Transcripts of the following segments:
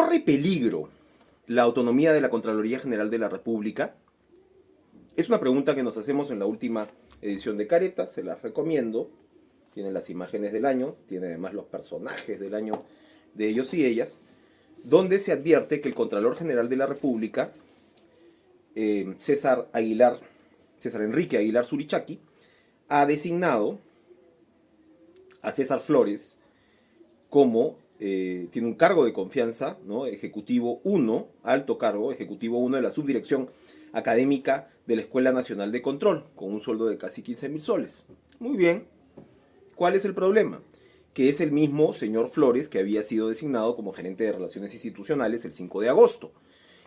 ¿Corre peligro la autonomía de la Contraloría General de la República? Es una pregunta que nos hacemos en la última edición de Careta, se las recomiendo. Tiene las imágenes del año, tiene además los personajes del año de ellos y ellas, donde se advierte que el Contralor General de la República, César Enrique Aguilar Surichaki, ha designado a César Flores como, tiene un cargo de confianza, ¿no? Ejecutivo 1, alto cargo, Ejecutivo 1 de la Subdirección Académica de la Escuela Nacional de Control, con un sueldo de casi 15.000 soles. Muy bien. ¿Cuál es el problema? Que es el mismo señor Flores que había sido designado como gerente de Relaciones Institucionales el 5 de agosto.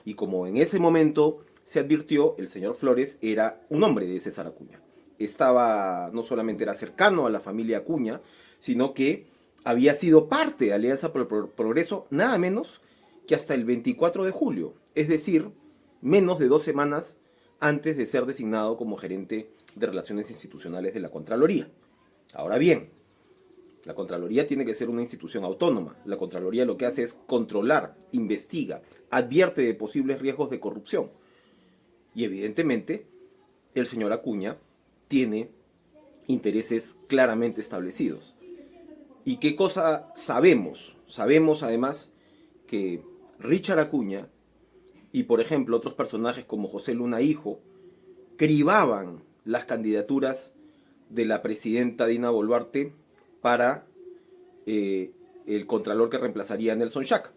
Y como en ese momento se advirtió, el señor Flores era un hombre de César Acuña. No solamente era cercano a la familia Acuña, sino que había sido parte de Alianza por el Progreso nada menos que hasta el 24 de julio, es decir, menos de 2 semanas antes de ser designado como gerente de Relaciones Institucionales de la Contraloría. Ahora bien, la Contraloría tiene que ser una institución autónoma. La Contraloría lo que hace es controlar, investiga, advierte de posibles riesgos de corrupción. Y evidentemente, el señor Acuña tiene intereses claramente establecidos. ¿Y qué cosa sabemos? Sabemos además que Richard Acuña y, por ejemplo, otros personajes como José Luna Hijo cribaban las candidaturas de la presidenta Dina Boluarte para el contralor que reemplazaría a Nelson Schack.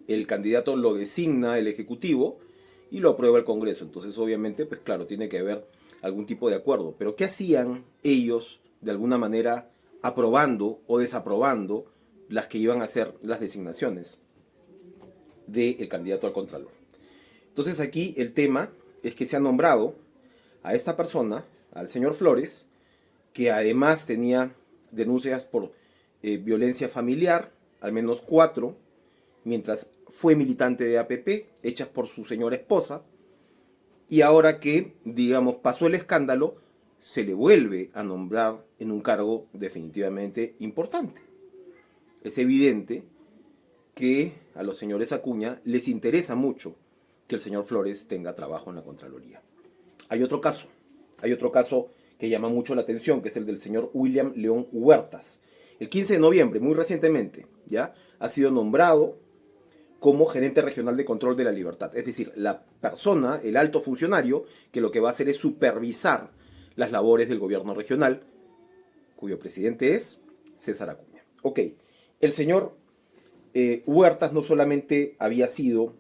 El candidato lo designa el Ejecutivo y lo aprueba el Congreso. Entonces, obviamente, pues claro, tiene que haber algún tipo de acuerdo. Pero ¿qué hacían ellos, de alguna manera, aprobando o desaprobando las que iban a ser las designaciones del candidato al contralor? Entonces, aquí el tema es que se ha nombrado a esta persona, al señor Flores, que además tenía denuncias por violencia familiar, al menos 4, mientras fue militante de APP, hechas por su señora esposa, y ahora que, digamos, pasó el escándalo, se le vuelve a nombrar en un cargo definitivamente importante. Es evidente que a los señores Acuña les interesa mucho que el señor Flores tenga trabajo en la Contraloría. Hay otro caso que llama mucho la atención, que es el del señor William León Huertas. El 15 de noviembre, muy recientemente, ¿ya?, ha sido nombrado como gerente regional de control de la libertad. Es decir, la persona, el alto funcionario, que lo que va a hacer es supervisar las labores del gobierno regional, cuyo presidente es César Acuña. Ok, el señor Huertas no solamente había sido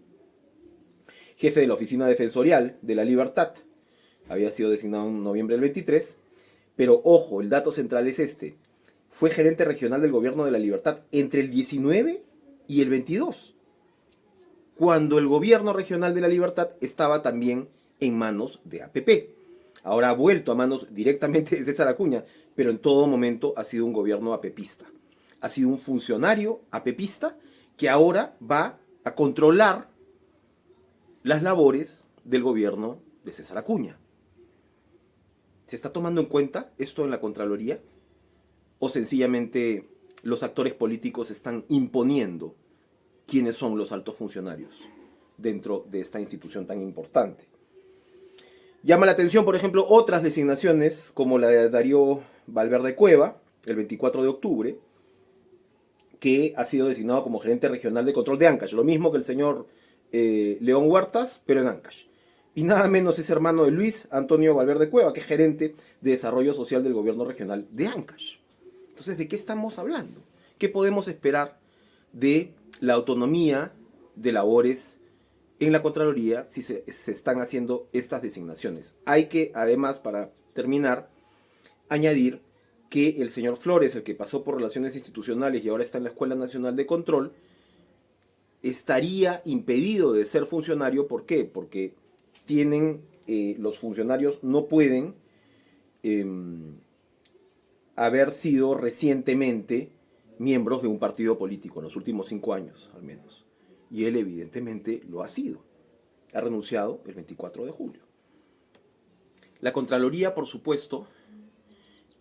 jefe de la Oficina Defensorial de la Libertad, había sido designado en noviembre del 23, pero ojo, el dato central es este. Fue gerente regional del Gobierno de la Libertad entre el 19 y el 22, cuando el Gobierno Regional de la Libertad estaba también en manos de APP. Ahora ha vuelto a manos directamente de César Acuña, pero en todo momento ha sido un gobierno apepista. Ha sido un funcionario apepista que ahora va a controlar las labores del gobierno de César Acuña. ¿Se está tomando en cuenta esto en la Contraloría? ¿O sencillamente los actores políticos están imponiendo quiénes son los altos funcionarios dentro de esta institución tan importante? Llama la atención, por ejemplo, otras designaciones, como la de Darío Valverde Cueva, el 24 de octubre, que ha sido designado como gerente regional de control de Ancash. Lo mismo que el señor León Huertas, pero en Ancash. Y nada menos es hermano de Luis Antonio Valverde Cueva, que es gerente de desarrollo social del gobierno regional de Ancash. Entonces, ¿de qué estamos hablando? ¿Qué podemos esperar de la autonomía de labores en la Contraloría si se están haciendo estas designaciones? Hay que, además, para terminar, añadir que el señor Flores, el que pasó por Relaciones Institucionales y ahora está en la Escuela Nacional de Control, estaría impedido de ser funcionario. ¿Por qué? Porque los funcionarios no pueden haber sido recientemente miembros de un partido político, en los últimos 5 años al menos. Y él evidentemente lo ha sido. Ha renunciado el 24 de julio. La Contraloría, por supuesto,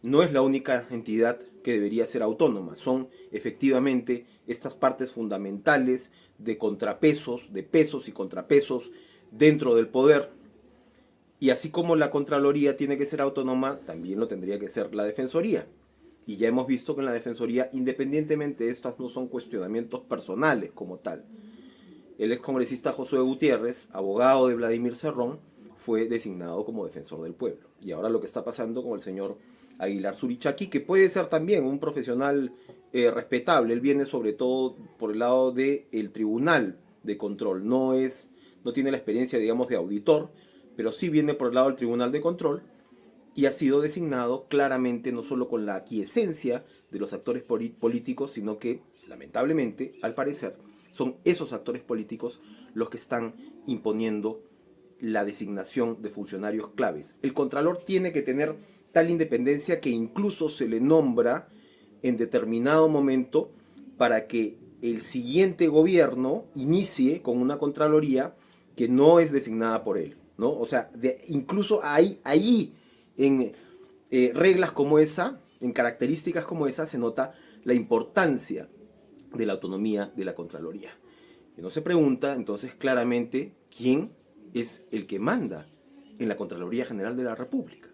no es la única entidad que debería ser autónoma. Son efectivamente estas partes fundamentales de contrapesos, de pesos y contrapesos dentro del poder. Y así como la Contraloría tiene que ser autónoma, también lo tendría que ser la Defensoría. Y ya hemos visto que en la Defensoría, independientemente, estos no son cuestionamientos personales como tal. El excongresista Josué Gutiérrez, abogado de Vladimir Cerrón, fue designado como defensor del pueblo. Y ahora lo que está pasando con el señor Aguilar Surichaki, que puede ser también un profesional respetable, él viene sobre todo por el lado del tribunal de control, no tiene la experiencia, digamos, de auditor, pero sí viene por el lado del tribunal de control y ha sido designado claramente no solo con la aquiescencia de los actores políticos, sino que, lamentablemente, al parecer, son esos actores políticos los que están imponiendo la designación de funcionarios claves. El Contralor tiene que tener tal independencia que incluso se le nombra en determinado momento para que el siguiente gobierno inicie con una Contraloría que no es designada por él, ¿no? O sea, incluso ahí en reglas como esa, en características como esa, se nota la importancia de la autonomía de la Contraloría. Y no se pregunta entonces claramente quién es el que manda en la Contraloría General de la República.